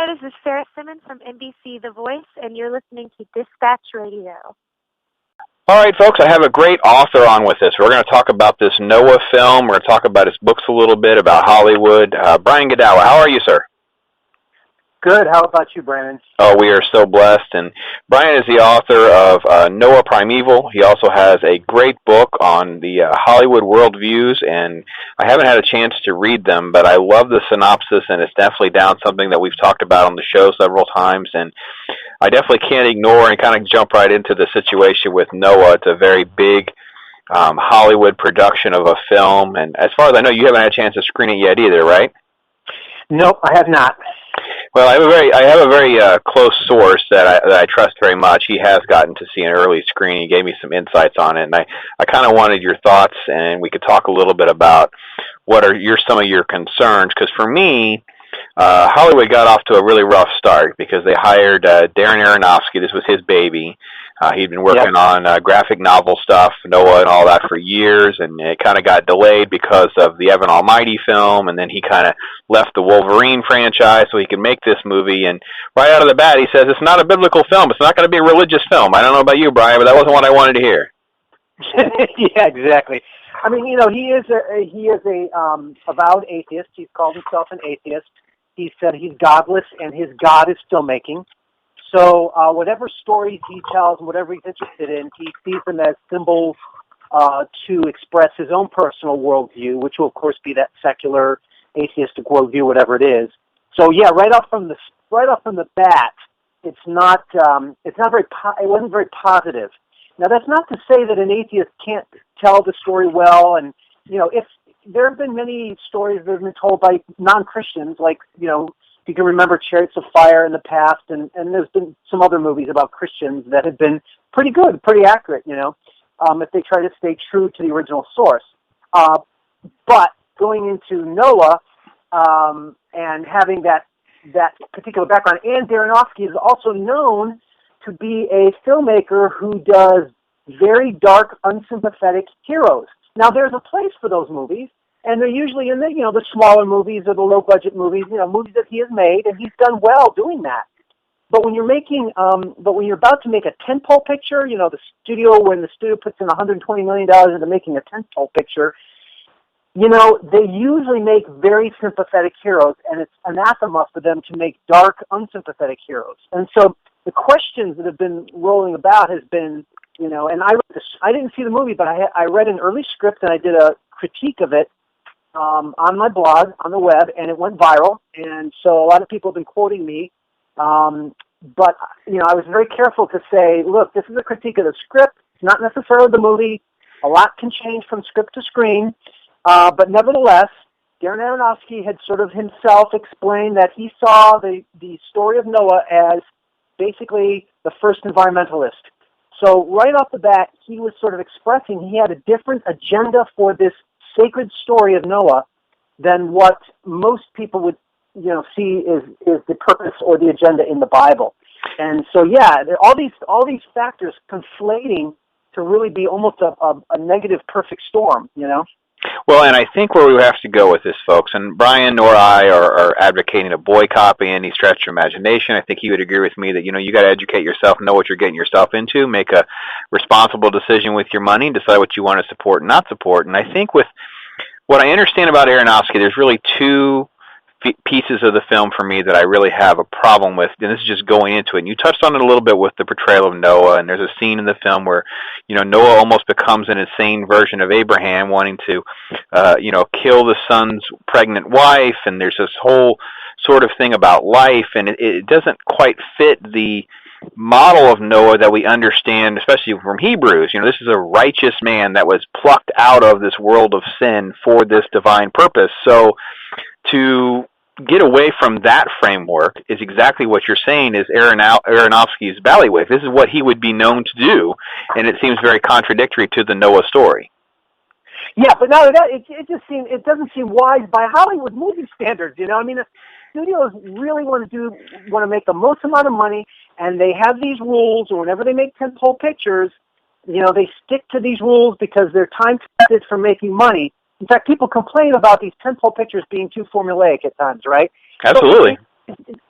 Hi, this is Sarah Simmons from NBC The Voice, and you're listening to Dispatch Radio. All right, folks, I have a great author on with us. We're going to talk about this Noah film. We're going to talk about his books a little bit, about Hollywood. Brian Godawa, how are you, sir? Good. How about you, Brandon? Oh, we are so blessed. And Brian is the author of Noah Primeval. He also has a great book on the Hollywood worldviews, and I haven't had a chance to read them, but I love the synopsis, and it's definitely down something that we've talked about on the show several times. And I definitely can't ignore and kind of jump right into the situation with Noah. It's a very big Hollywood production of a film, and as far as I know, you haven't had a chance to screen it yet either, right? Nope, I have not. Well, I have a very close source that I trust very much. He has gotten to see an early screening. He gave me some insights on it, and I kind of wanted your thoughts, and we could talk a little bit about what are some of your concerns. Because for me, Hollywood got off to a really rough start because they hired Darren Aronofsky. This was his baby. He'd been working on graphic novel stuff, Noah and all that, for years, and it kind of got delayed because of the Evan Almighty film, and then he kind of left the Wolverine franchise so he could make this movie, and right out of the bat he says it's not a biblical film, it's not going to be a religious film. I don't know about you, Brian, but that wasn't what I wanted to hear. Yeah, exactly. I mean, you know, he is a avowed atheist. He's called himself an atheist. He said he's godless, and his God is filmmaking. So whatever stories he tells and whatever he's interested in, he sees them as symbols to express his own personal worldview, which will, of course, be that secular, atheistic worldview, whatever it is. So, yeah, right off from the bat, it wasn't very positive. Now, that's not to say that an atheist can't tell the story well, and you know, if there have been many stories that have been told by non-Christians, like, you know, you can remember Chariots of Fire in the past, and there's been some other movies about Christians that have been pretty good, pretty accurate, you know, if they try to stay true to the original source. But going into Noah and having that particular background, and Aronofsky is also known to be a filmmaker who does very dark, unsympathetic heroes. Now, there's a place for those movies, and they're usually in the, you know, the smaller movies or the low-budget movies, you know, movies that he has made, and he's done well doing that. But when you're about to make a tentpole picture, you know, when the studio puts in $120 million into making a tentpole picture, you know, they usually make very sympathetic heroes, and it's anathema for them to make dark, unsympathetic heroes. And so the questions that have been rolling about has been, you know, and I didn't see the movie, but I read an early script, and I did a critique of it on my blog, on the web, and it went viral, and so a lot of people have been quoting me, but, you know, I was very careful to say, look, this is a critique of the script, it's not necessarily the movie, a lot can change from script to screen, but nevertheless, Darren Aronofsky had sort of himself explained that he saw the story of Noah as basically the first environmentalist. So right off the bat, he was sort of expressing he had a different agenda for this sacred story of Noah than what most people would, you know, see is the purpose or the agenda in the Bible. And so, yeah, all these factors conflating to really be almost a negative perfect storm, you know? Well, and I think where we have to go with this, folks, and Brian nor I are advocating a boycott by any stretch of imagination. I think he would agree with me that, you know, you got to educate yourself, know what you're getting yourself into, make a responsible decision with your money, decide what you want to support and not support. And I think with what I understand about Aronofsky, there's really two pieces of the film for me that I really have a problem with, and this is just going into it. And you touched on it a little bit with the portrayal of Noah, and there's a scene in the film where, you know, Noah almost becomes an insane version of Abraham, wanting to, you know, kill the son's pregnant wife, and there's this whole sort of thing about life, and it doesn't quite fit the model of Noah that we understand, especially from Hebrews. You know, this is a righteous man that was plucked out of this world of sin for this divine purpose. So to get away from that framework is exactly what you're saying is Aronofsky's ballywick. This is what he would be known to do, and it seems very contradictory to the Noah story. Yeah, but now that it doesn't seem wise by Hollywood movie standards. You know, I mean, the studios really want to make the most amount of money, and they have these rules. Or whenever they make tentpole pictures, you know, they stick to these rules because they're time tested for making money. In fact, people complain about these tentpole pictures being too formulaic at times, right? Absolutely.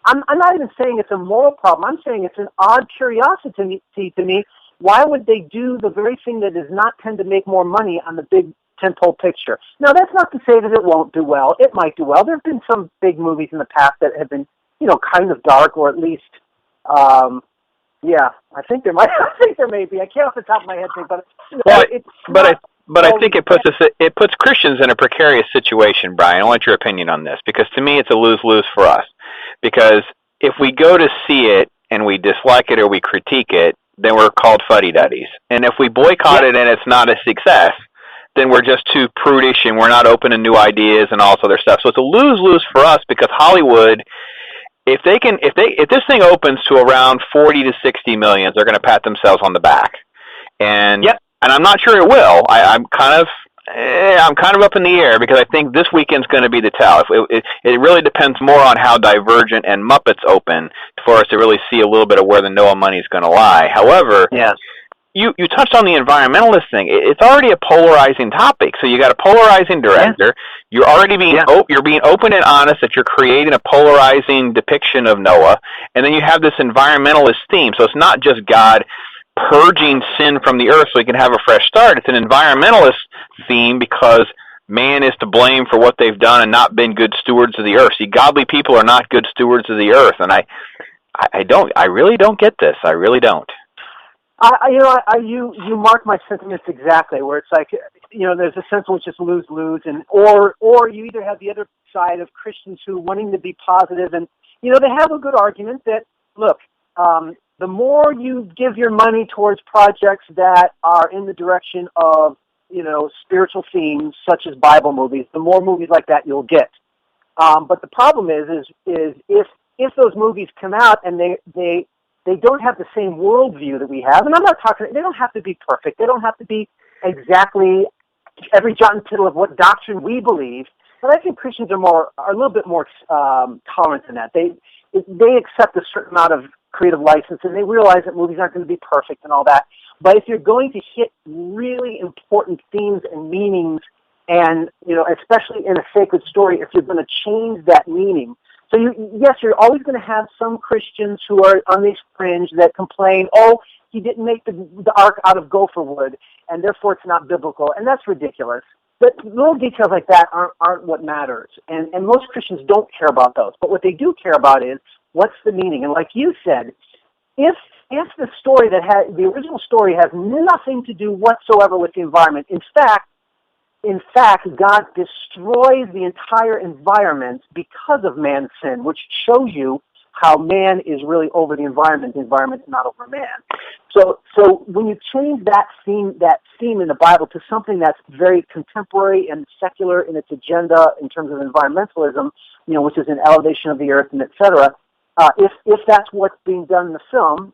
I'm not even saying it's a moral problem. I'm saying it's an odd curiosity to me. Why would they do the very thing that does not tend to make more money on the big tentpole picture? Now, that's not to say that it won't do well. It might do well. There have been some big movies in the past that have been, kind of dark, or at least, I think there might. I think there may be. I can't off the top of my head think, but I think it puts Christians in a precarious situation, Brian. I want your opinion on this, because to me it's a lose-lose for us. Because if we go to see it and we dislike it or we critique it, then we're called fuddy-duddies. And if we boycott it and it's not a success, then we're just too prudish and we're not open to new ideas and all this other stuff. So it's a lose-lose for us, because Hollywood, if this thing opens to around 40 to 60 million, they're going to pat themselves on the back. And I'm not sure it will. I'm kind of up in the air, because I think this weekend's going to be the tell. It really depends more on how Divergent and Muppets open for us to really see a little bit of where the Noah money is going to lie. However, you touched on the environmentalist thing. It's already a polarizing topic. So you got a polarizing director. You're already being you're being open and honest that you're creating a polarizing depiction of Noah, and then you have this environmentalist theme. So it's not just God purging sin from the earth so he can have a fresh start. It's an environmentalist theme, because man is to blame for what they've done and not been good stewards of the earth. See, godly people are not good stewards of the earth, and I really don't get this. I really don't. You mark my sentiments exactly, where it's like, there's a sense in which it's lose-lose, and or you either have the other side of Christians who wanting to be positive, and they have a good argument that, look, the more you give your money towards projects that are in the direction of, spiritual themes such as Bible movies, the more movies like that you'll get. But the problem is if those movies come out and they don't have the same worldview that we have, and I'm not talking, they don't have to be perfect. They don't have to be exactly every jot and tittle of what doctrine we believe. But I think Christians are a little bit more tolerant than that. They accept a certain amount of creative license, and they realize that movies aren't going to be perfect and all that. But if you're going to hit really important themes and meanings, and especially in a sacred story, if you're going to change that meaning, so you're always going to have some Christians who are on the fringe that complain, oh, he didn't make the ark out of gopher wood, and therefore it's not biblical, and that's ridiculous. But little details like that aren't what matters, and most Christians don't care about those. But what they do care about is, what's the meaning? And like you said, if the story the original story has nothing to do whatsoever with the environment, in fact, God destroys the entire environment because of man's sin, which shows you how man is really over the environment is not over man. So when you change that theme in the Bible to something that's very contemporary and secular in its agenda in terms of environmentalism, which is an elevation of the earth and et cetera, if that's what's being done in the film,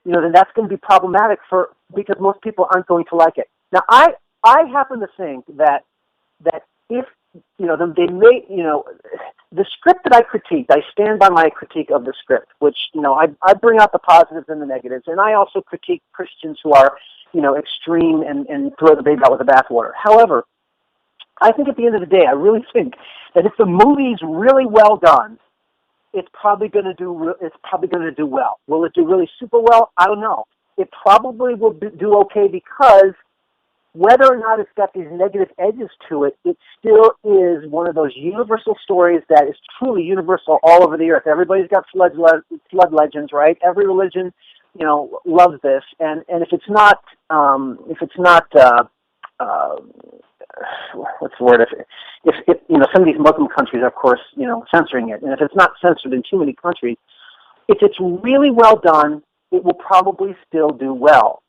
then that's going to be problematic because most people aren't going to like it. Now, I happen to think that if they may, the script that I critiqued, I stand by my critique of the script, which I bring out the positives and the negatives, and I also critique Christians who are extreme and throw the baby out with the bathwater. However, I think at the end of the day, I really think that if the movie's really well done, it's probably going to do well. Will it do really super well? I don't know. It probably will do okay, because whether or not it's got these negative edges to it, it still is one of those universal stories that is truly universal all over the earth. Everybody's got flood legends, right? Every religion, loves this. And if it's not what's the word? If some of these Muslim countries are, of course, censoring it, and if it's not censored in too many countries, if it's really well done, it will probably still do well.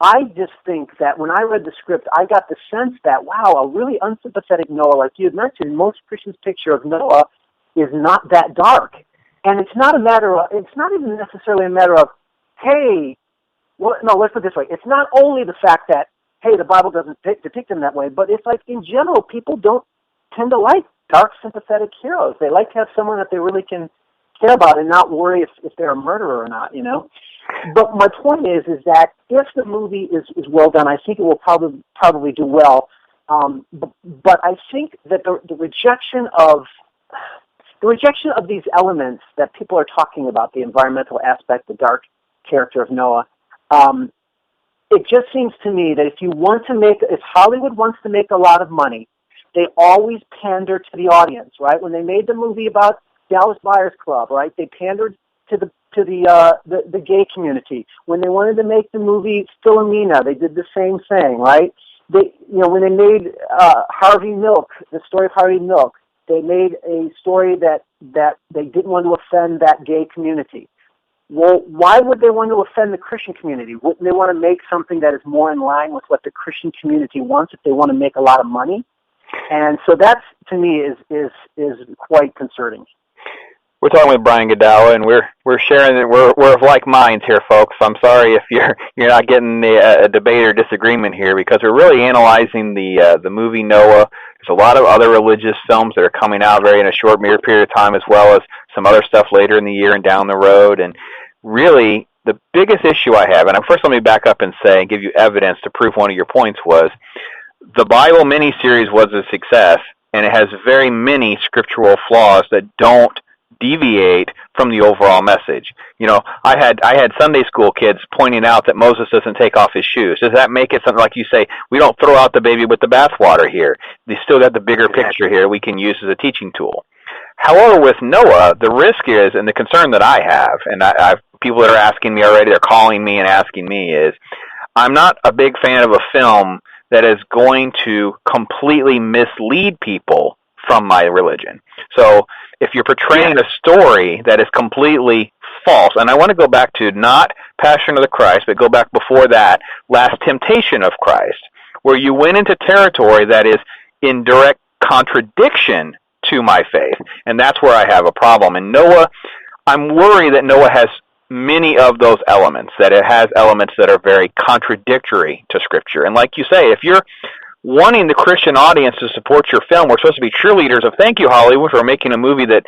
I just think that when I read the script, I got the sense that, wow, a really unsympathetic Noah, like you had mentioned, most Christians' picture of Noah is not that dark. And it's not even necessarily a matter of, hey, well, no, let's put it this way. It's not only the fact that, hey, the Bible doesn't depict them that way, but it's like, in general, people don't tend to like dark, sympathetic heroes. They like to have someone that they really can care about and not worry if they're a murderer or not, But my point is that if the movie is well done, I think it will probably do well. But I think that the rejection of the rejection of these elements that people are talking about, the environmental aspect, the dark character of Noah, it just seems to me that if Hollywood wants to make a lot of money, they always pander to the audience, right? When they made the movie about Dallas Buyers Club, right, they pandered to the gay community. When they wanted to make the movie Philomena, they did the same thing, right? When they made Harvey Milk, the story of Harvey Milk, they made a story that they didn't want to offend that gay community. Well, why would they want to offend the Christian community? Wouldn't they want to make something that is more in line with what the Christian community wants if they want to make a lot of money? And so that, to me, is quite concerning. We're talking with Brian Godawa, and we're sharing that we're of like minds here, folks. I'm sorry if you're not getting a debate or disagreement here, because we're really analyzing the movie Noah. There's a lot of other religious films that are coming out in a short period of time, as well as some other stuff later in the year and down the road. And really, the biggest issue I have, and first let me back up and say and give you evidence to prove one of your points, was the Bible miniseries was a success, and it has very many scriptural flaws that don't deviate from the overall message. I had Sunday school kids pointing out that Moses doesn't take off his shoes. Does that make it something like you say, we don't throw out the baby with the bathwater here? They still got the bigger picture here we can use as a teaching tool. However, with Noah, the risk is, and the concern that I have, and I've people that are asking me already, they're calling me and asking me, is I'm not a big fan of a film that is going to completely mislead people from my religion. So if you're portraying a story that is completely false, and I want to go back to not Passion of the Christ, but go back before that, Last Temptation of Christ, where you went into territory that is in direct contradiction to my faith, and that's where I have a problem. And Noah, I'm worried that Noah has many of those elements, that it has elements that are very contradictory to Scripture. And like you say, if you're wanting the Christian audience to support your film, we're supposed to be cheerleaders of thank you, Hollywood, for making a movie that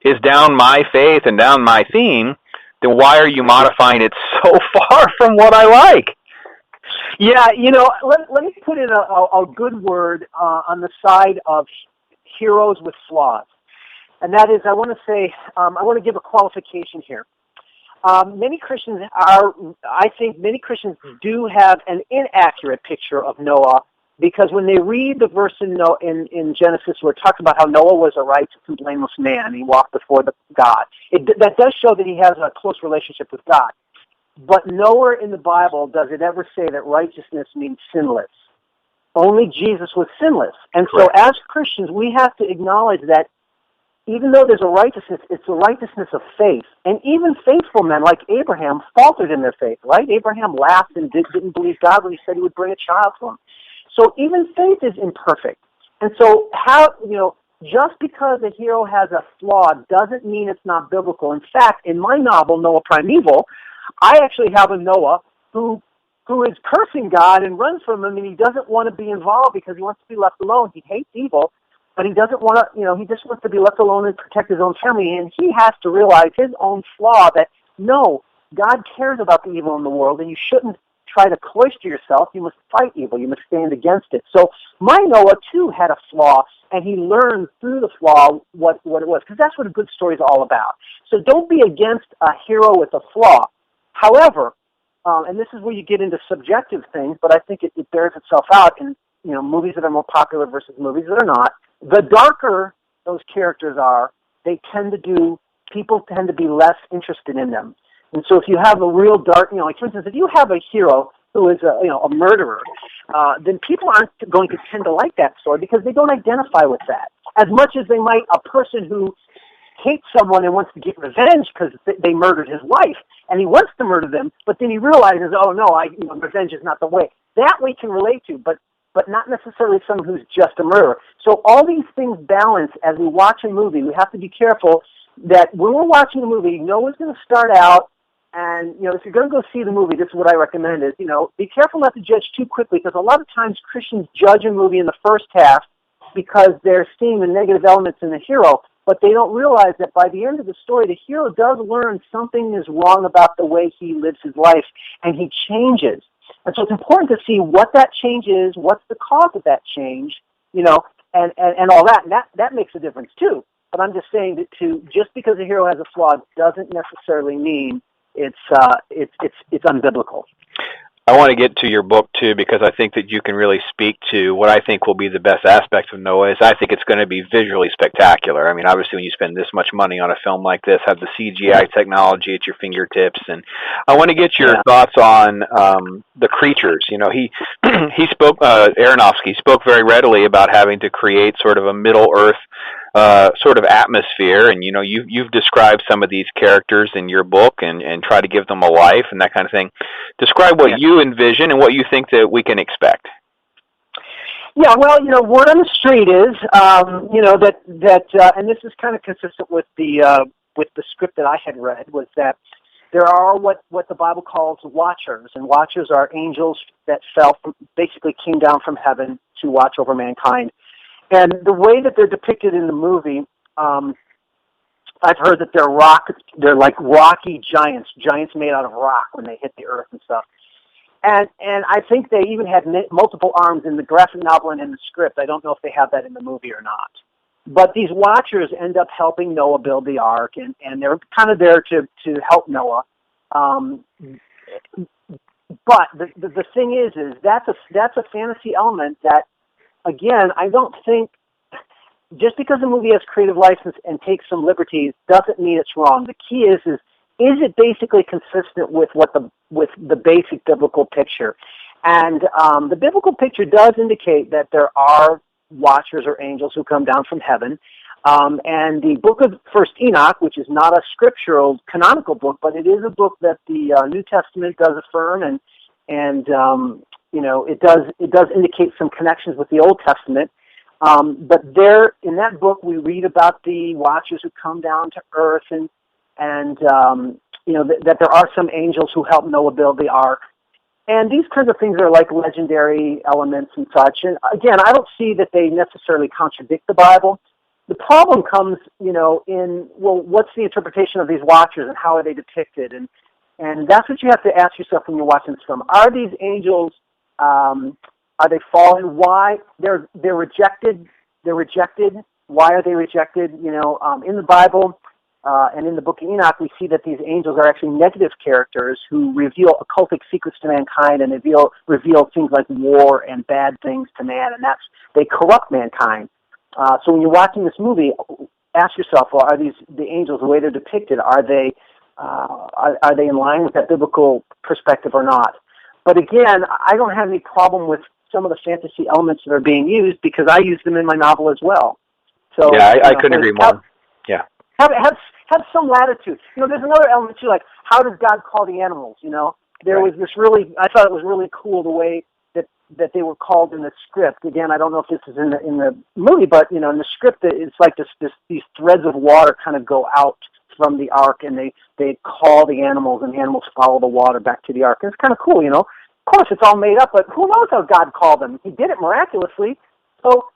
is down my faith and down my theme, then why are you modifying it so far from what I like? Yeah, let me put in a good word on the side of heroes with flaws. And that is, I want to give a qualification here. Many Christians do have an inaccurate picture of Noah, because when they read the verse in Genesis where it talks about how Noah was a righteous and blameless man, he walked before God, that does show that he has a close relationship with God. But nowhere in the Bible does it ever say that righteousness means sinless. Only Jesus was sinless. And so as Christians, we have to acknowledge that even though there's a righteousness, it's a righteousness of faith. And even faithful men like Abraham faltered in their faith, right? Abraham laughed and didn't believe God when he said he would bring a child to him. So even faith is imperfect. And so just because a hero has a flaw doesn't mean it's not biblical. In fact, in my novel, Noah Primeval, I actually have a Noah who is cursing God and runs from him, and he doesn't want to be involved because he wants to be left alone. He hates evil, but he doesn't want to, he just wants to be left alone and protect his own family. And he has to realize his own flaw, that no, God cares about the evil in the world, and you shouldn't try to cloister yourself. You must fight evil. You must stand against it. So my Noah, too, had a flaw, and he learned through the flaw what it was, because that's what a good story is all about. So don't be against a hero with a flaw. However, and this is where you get into subjective things, but I think it bears itself out in movies that are more popular versus movies that are not. The darker those characters are, people tend to be less interested in them. And so if you have a real dark, like for instance, if you have a hero who is a murderer, then people aren't going to tend to like that story because they don't identify with that as much as they might a person who hates someone and wants to get revenge because they murdered his wife, and he wants to murder them, but then he realizes, oh no, revenge is not the way. That we can relate to, but not necessarily someone who's just a murderer. So all these things balance as we watch a movie. We have to be careful that when we're watching a movie, Noah's going to start out, and if you're going to go see the movie, this is what I recommend is, be careful not to judge too quickly, because a lot of times Christians judge a movie in the first half because they're seeing the negative elements in the hero, but they don't realize that by the end of the story, the hero does learn something is wrong about the way he lives his life, and he changes. And so it's important to see what that change is, what's the cause of that change, and all that. And that makes a difference too. But I'm just saying that just because a hero has a flaw doesn't necessarily mean it's unbiblical. I want to get to your book, too, because I think that you can really speak to what I think will be the best aspect of Noah. Is I think it's going to be visually spectacular. I mean, obviously, when you spend this much money on a film like this, have the CGI technology at your fingertips. And I want to get your thoughts on the creatures. You know, he spoke, Aronofsky spoke very readily about having to create sort of a Middle-earth sort of atmosphere, and you've described some of these characters in your book and try to give them a life and that kind of thing. Describe what you envision and what you think that we can expect. Yeah, well, word on the street is, and this is kind of consistent with the script that I had read, was that there are what the Bible calls watchers, and watchers are angels that basically came down from heaven to watch over mankind. And the way that they're depicted in the movie, I've heard that they're like rocky giants made out of rock when they hit the earth and stuff. And I think they even had multiple arms in the graphic novel and in the script. I don't know if they have that in the movie or not. But these watchers end up helping Noah build the ark, and they're kind of there to help Noah. But the thing is that's a fantasy element that, again, I don't think just because a movie has creative license and takes some liberties doesn't mean it's wrong. The key is it basically consistent with the basic biblical picture? And the biblical picture does indicate that there are watchers or angels who come down from heaven. And the book of First Enoch, which is not a scriptural canonical book, but it is a book that the New Testament does affirm, and it does indicate some connections with the Old Testament. But there, in that book, we read about the watchers who come down to earth, and that there are some angels who help Noah build the ark. And these kinds of things are like legendary elements and such. And again, I don't see that they necessarily contradict the Bible. The problem comes, what's the interpretation of these watchers and how are they depicted? And that's what you have to ask yourself when you're watching this film. Are these angels, are they fallen? Why? They're rejected. They're rejected. Why are they rejected? In the Bible and in the book of Enoch, we see that these angels are actually negative characters who reveal occultic secrets to mankind and reveal things like war and bad things to man, and they corrupt mankind. So when you're watching this movie, ask yourself, well, are the angels, the way they're depicted, are they in line with that biblical perspective or not? But again, I don't have any problem with some of the fantasy elements that are being used because I use them in my novel as well. So yeah, I couldn't agree more. Yeah, have some latitude. There's another element too, like how does God call the animals? There was this I thought it was really cool the way that they were called in the script. Again, I don't know if this is in the movie, but in the script, it's like these threads of water kind of go out from the ark, and they call the animals, and the animals follow the water back to the ark. And it's kind of cool, Of course, it's all made up, but who knows how God called them? He did it miraculously. So,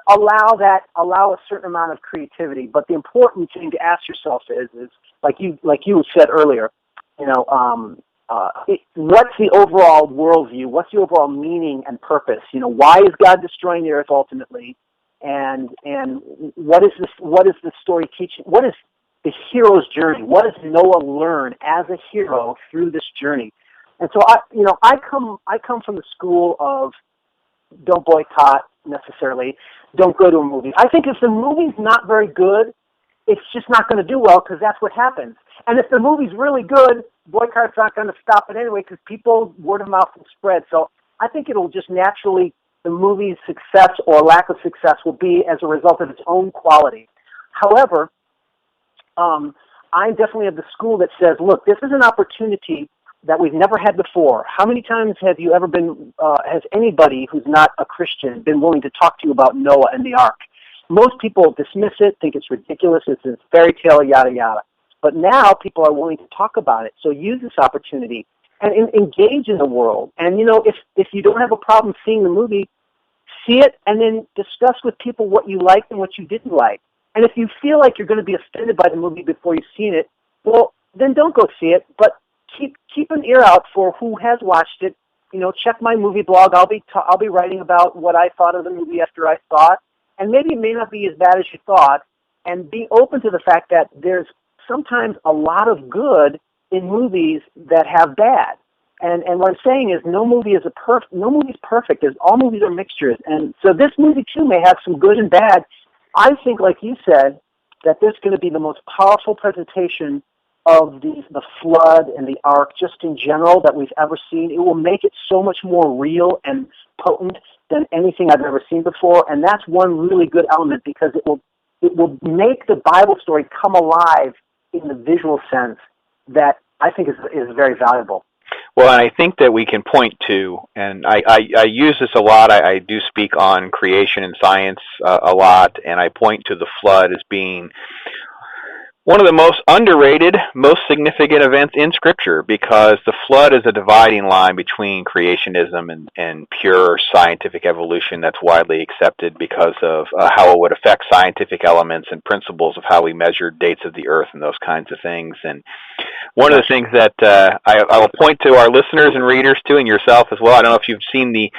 allow a certain amount of creativity. But the important thing to ask yourself is like you said earlier, what's the overall worldview? What's the overall meaning and purpose? Why is God destroying the earth ultimately? And what is the story teaching? What is the hero's journey? What does Noah learn as a hero through this journey? And so I come from the school of don't boycott necessarily. Don't go to a movie. I think if the movie's not very good, it's just not going to do well because that's what happens. And if the movie's really good, boycott's not going to stop it anyway because word of mouth will spread. So I think it'll just naturally, the movie's success or lack of success will be as a result of its own quality. However, I'm definitely of the school that says, look, this is an opportunity that we've never had before. How many times have you ever has anybody who's not a Christian been willing to talk to you about Noah and the ark? Most people dismiss it, think it's ridiculous, it's a fairy tale, yada, yada. But now people are willing to talk about it. So use this opportunity and engage in the world. And, if you don't have a problem seeing the movie, see it and then discuss with people what you liked and what you didn't like. And if you feel like you're going to be offended by the movie before you've seen it, well, then don't go see it. But keep an ear out for who has watched it. Check my movie blog. I'll be writing about what I thought of the movie after I saw it. And maybe it may not be as bad as you thought, and being open to the fact that there's sometimes a lot of good in movies that have bad. And what I'm saying is no movie is perfect. All movies are mixtures. And so this movie, too, may have some good and bad. I think, like you said, that this is going to be the most powerful presentation of the flood and the ark just in general that we've ever seen. It will make it so much more real and potent than anything I've ever seen before. And that's one really good element because it will make the Bible story come alive in the visual sense that I think is very valuable. Well, and I think that we can point to, and I use this a lot, I do speak on creation and science a lot, and I point to the flood as being one of the most underrated, most significant events in Scripture, because the flood is a dividing line between creationism and pure scientific evolution that's widely accepted because of how it would affect scientific elements and principles of how we measure dates of the earth and those kinds of things. And one of the things that I will point to our listeners and readers too, and yourself as well, I don't know if you've seen the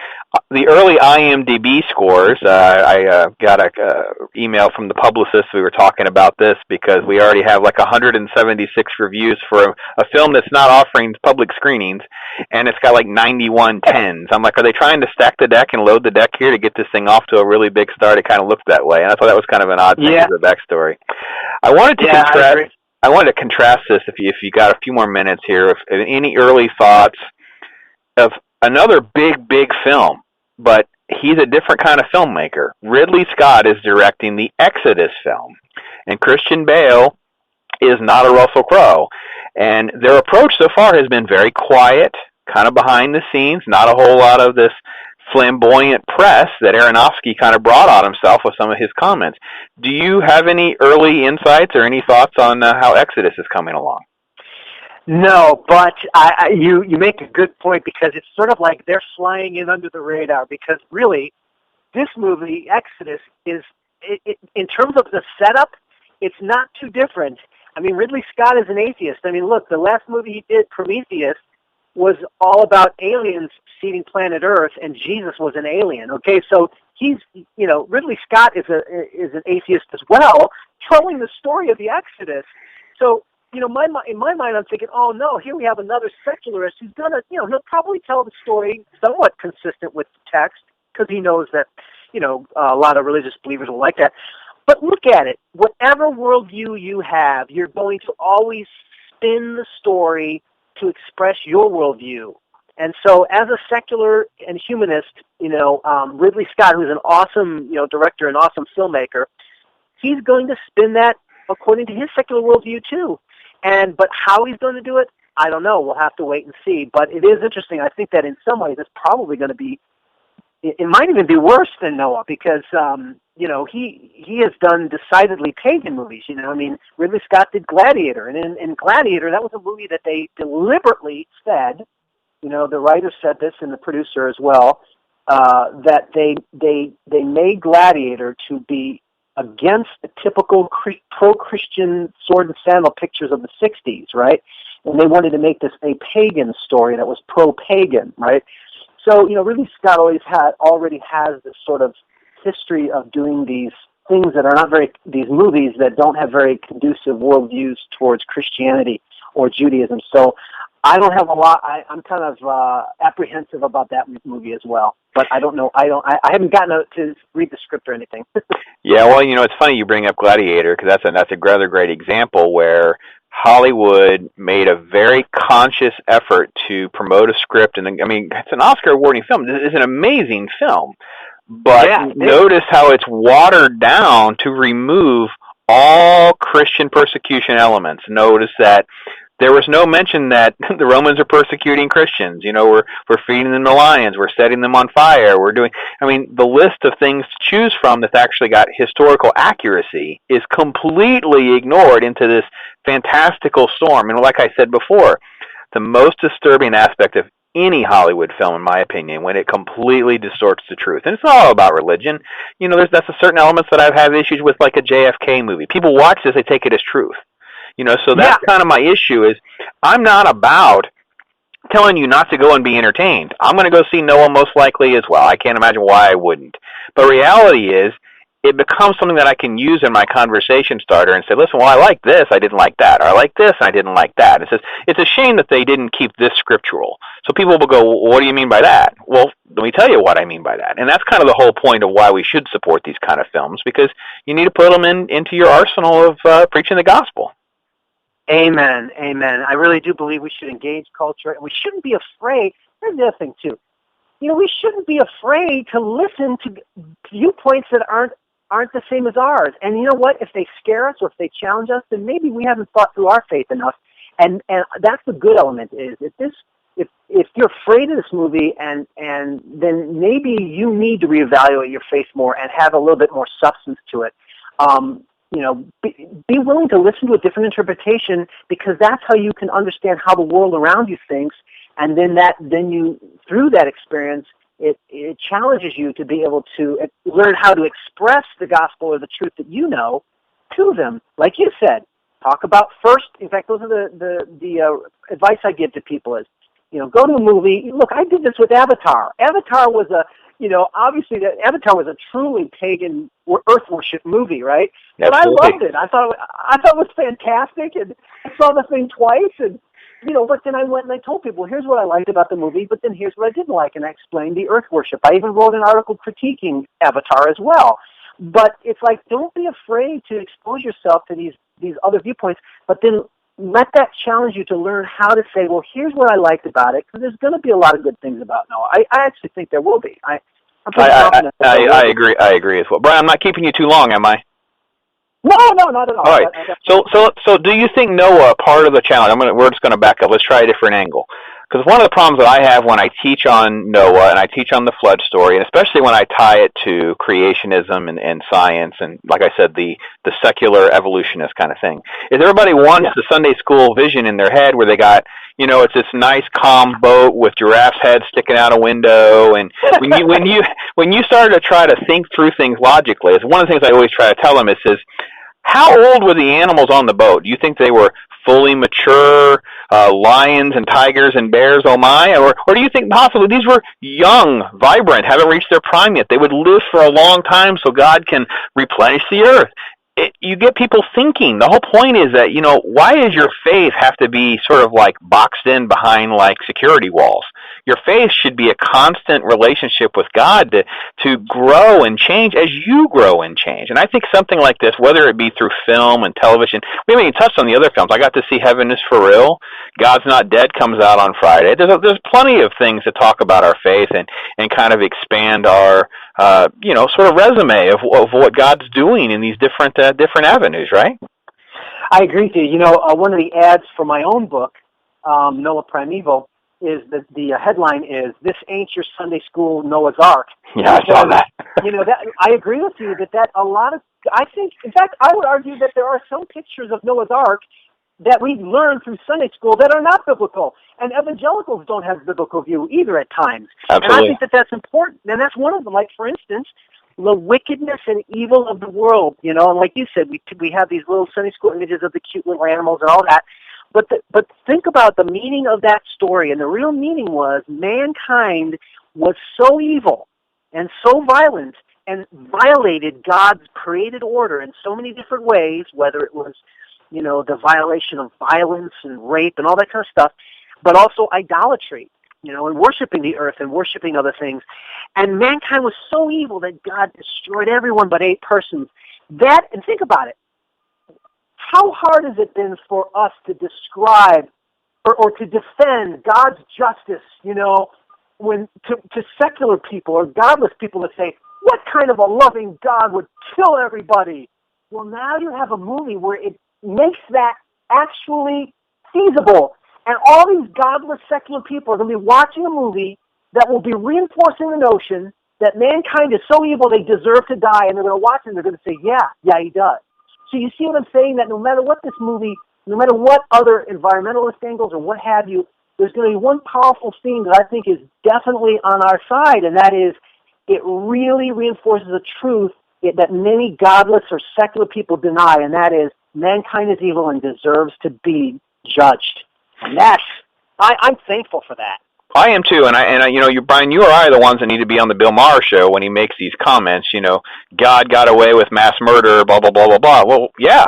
early IMDb scores. I got a email from the publicist. We were talking about this because we already have like 176 reviews for a film that's not offering public screenings, and it's got like 91 tens. I'm like, are they trying to stack the deck and load the deck here to get this thing off to a really big start? It kind of looked that way, and I thought that was kind of an odd thing as a backstory. I wanted to contrast this, if you got a few more minutes here, if any early thoughts of another big film, but he's a different kind of filmmaker. Ridley Scott is directing the Exodus film, and Christian Bale is not a Russell Crowe. And their approach so far has been very quiet, kind of behind the scenes, not a whole lot of this flamboyant press that Aronofsky kind of brought on himself with some of his comments. Do you have any early insights or any thoughts on how Exodus is coming along? No, but you make a good point because it's sort of like they're flying in under the radar because really this movie, Exodus, is, in terms of the setup, it's not too different. I mean, Ridley Scott is an atheist. I mean, look, the last movie he did, Prometheus, was all about aliens seeding planet Earth, and Jesus was an alien. Okay, so he's, Ridley Scott is an atheist as well, telling the story of the Exodus. So, in my mind, I'm thinking, oh no, here we have another secularist who's gonna, he'll probably tell the story somewhat consistent with the text because he knows that, a lot of religious believers will like that. But look at it. Whatever worldview you have, you're going to always spin the story to express your worldview. And so as a secular and humanist, Ridley Scott, who's an awesome, director and awesome filmmaker, he's going to spin that according to his secular worldview too. But how he's going to do it, I don't know. We'll have to wait and see. But it is interesting. I think that in some ways it's probably going to be, it might even be worse than Noah because, he has done decidedly pagan movies. Ridley Scott did Gladiator. And in Gladiator, that was a movie that they deliberately said, the writer said this and the producer as well, that they made Gladiator to be against the typical pro-Christian sword and sandal pictures of the 60s, right? And they wanted to make this a pagan story that was pro-pagan, right? So, Ridley Scott already has this sort of history of doing these things that are not these movies that don't have very conducive worldviews towards Christianity or Judaism. So I don't have a lot, I'm kind of apprehensive about that movie as well. But I don't know, I haven't gotten to read the script or anything. Yeah, well, it's funny you bring up Gladiator because that's a rather great example where Hollywood made a very conscious effort to promote a script, and it's an Oscar-awarding film. It's an amazing film, but notice how it's watered down to remove all Christian persecution elements. Notice that there was no mention that the Romans are persecuting Christians. We're feeding them to lions. We're setting them on fire. We're doing. The list of things to choose from that's actually got historical accuracy is completely ignored into this fantastical storm. And like I said before, the most disturbing aspect of any Hollywood film, in my opinion, when it completely distorts the truth. And it's not all about religion. That's a certain elements that I've had issues with, like a JFK movie. People watch this, they take it as truth. So that's kind of my issue is I'm not about telling you not to go and be entertained. I'm going to go see Noah most likely as well. I can't imagine why I wouldn't. But reality is, it becomes something that I can use in my conversation starter and say, listen, well, I like this, I didn't like that, or I like this, and I didn't like that. It says, it's a shame that they didn't keep this scriptural. So people will go, well, what do you mean by that? Well, let me tell you what I mean by that. And that's kind of the whole point of why we should support these kind of films, because you need to put them into your arsenal of preaching the gospel. Amen, amen. I really do believe we should engage culture, and we shouldn't be afraid. Here's the other thing, too. We shouldn't be afraid to listen to viewpoints that aren't the same as ours. And you know what? If they scare us or if they challenge us, then maybe we haven't thought through our faith enough. And that's the good element is if you're afraid of this movie, and then maybe you need to reevaluate your faith more and have a little bit more substance to it. Be willing to listen to a different interpretation, because that's how you can understand how the world around you thinks, and then you through that experience it challenges you to be able to learn how to express the gospel or the truth that you know to them. Like you said, talk about first. In fact, those are the advice I give to people is, go to a movie. Look, I did this with Avatar. Avatar was obviously Avatar was a truly pagan earth worship movie, right? Absolutely. But I loved it. I thought it was fantastic, and I saw the thing twice, and but then I went and I told people, here's what I liked about the movie, but then here's what I didn't like, and I explained the earth worship. I even wrote an article critiquing Avatar as well. But it's like, don't be afraid to expose yourself to these other viewpoints, but then let that challenge you to learn how to say, well, here's what I liked about it, because there's going to be a lot of good things about Noah. I actually think there will be. I'm pretty confident. I agree. I agree as well. Brian, I'm not keeping you too long, am I? No, not at all. All right. So do you think Noah, part of the challenge? We're just going to back up. Let's try a different angle. Because one of the problems that I have when I teach on Noah and I teach on the flood story, and especially when I tie it to creationism and science, and like I said, the secular evolutionist kind of thing, is everybody wants the Sunday school vision in their head where they got, it's this nice calm boat with giraffes' heads sticking out a window, and when you started to try to think through things logically, it's one of the things I always try to tell them is how old were the animals on the boat? Do you think they were fully mature lions and tigers and bears, oh my? Or do you think possibly these were young, vibrant, haven't reached their prime yet? They would live for a long time so God can replenish the earth. You get people thinking. The whole point is that, why does your faith have to be sort of like boxed in behind like security walls? Your faith should be a constant relationship with God to grow and change as you grow and change. And I think something like this, whether it be through film and television, we haven't even touched on the other films. I got to see Heaven is for Real. God's Not Dead comes out on Friday. There's plenty of things to talk about our faith and kind of expand our sort of resume of what God's doing in these different avenues, right? I agree with you. One of the ads for my own book, Noah Primeval, is that the headline is, "This Ain't Your Sunday School Noah's Ark." Yeah, I saw that. I agree with you that a lot of, I think, in fact, I would argue that there are some pictures of Noah's Ark that we learn through Sunday school that are not biblical. And evangelicals don't have biblical view either at times. Absolutely. And I think that that's important. And that's one of them. Like, for instance, the wickedness and evil of the world, and like you said, we have these little Sunday school images of the cute little animals and all that. But think about the meaning of that story. And the real meaning was mankind was so evil and so violent and violated God's created order in so many different ways, whether it was, the violation of violence and rape and all that kind of stuff, but also idolatry, and worshiping the earth and worshiping other things. And mankind was so evil that God destroyed everyone but 8 persons. And think about it. How hard has it been for us to describe or to defend God's justice, when to secular people or godless people to say, what kind of a loving God would kill everybody? Well, now you have a movie where it makes that actually feasible. And all these godless secular people are going to be watching a movie that will be reinforcing the notion that mankind is so evil they deserve to die, and they're going to watch it and they're going to say, yeah, he does. So you see what I'm saying? That no matter what this movie, no matter what other environmentalist angles or what have you, there's going to be one powerful theme that I think is definitely on our side, and that is it really reinforces a truth that many godless or secular people deny, and that is mankind is evil and deserves to be judged. And I'm thankful for that. I am too, and Brian, you or I are the ones that need to be on the Bill Maher show when he makes these comments. God got away with mass murder, blah blah blah blah blah. Well, yeah,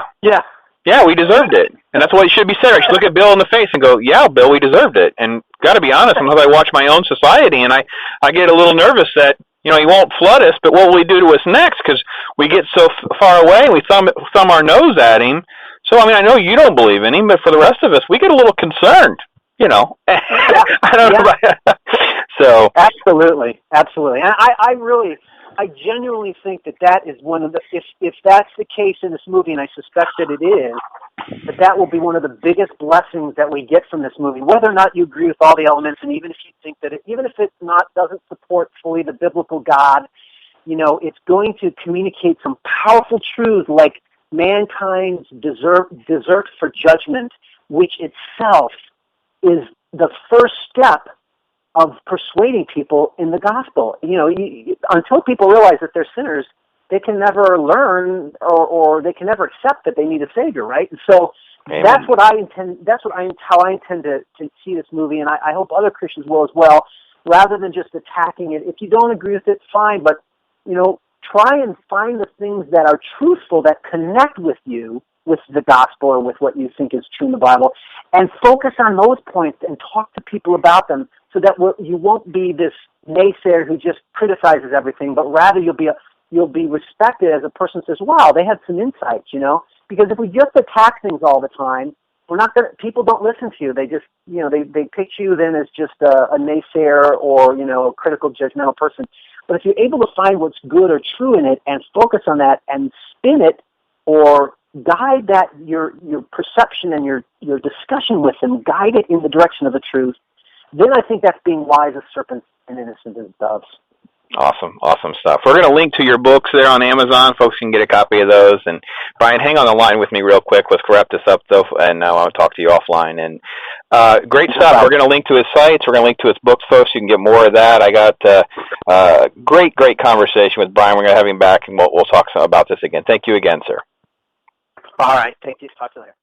we deserved it, and that's what it should be said. I should look at Bill in the face and go, "Yeah, Bill, we deserved it." And got to be honest, sometimes I watch my own society, and I get a little nervous that he won't flood us, but what will he do to us next? Because we get so far away, and we thumb our nose at him. So I know you don't believe in him, but for the rest of us, we get a little concerned. I don't know about that. So absolutely. And I genuinely think that is one of the, if that's the case in this movie, and I suspect that it is, that will be one of the biggest blessings that we get from this movie. Whether or not you agree with all the elements, and even if you think that even if it doesn't support fully the biblical God, it's going to communicate some powerful truths like mankind's desert for judgment, which itself is the first step of persuading people in the gospel. Until people realize that they're sinners, they can never learn or they can never accept that they need a savior, right? And so Amen. That's how I intend to see this movie, and I hope other Christians will as well, rather than just attacking it. If you don't agree with it, fine, but try and find the things that are truthful, that connect with you, with the gospel or with what you think is true in the Bible, and focus on those points and talk to people about them so that you won't be this naysayer who just criticizes everything, but rather you'll be respected as a person who says, wow, they had some insights, because if we just attack things all the time, people don't listen to you. They just, they picture you then as just a naysayer or, a critical, judgmental person. But if you're able to find what's good or true in it and focus on that and spin it or guide that your perception and your discussion with them, guide it in the direction of the truth, then I think that's being wise as serpents and innocent as doves. Awesome stuff. We're going to link to your books there on Amazon. Folks can get a copy of those. And Brian, hang on the line with me real quick. Let's wrap this up, though, and I want to talk to you offline. And great stuff. We're going to link to his sites. We're going to link to his books, folks. You can get more of that. I got great conversation with Brian. We're going to have him back, and we'll talk some about this again. Thank you again, sir. All right. Thank you. Talk to you later.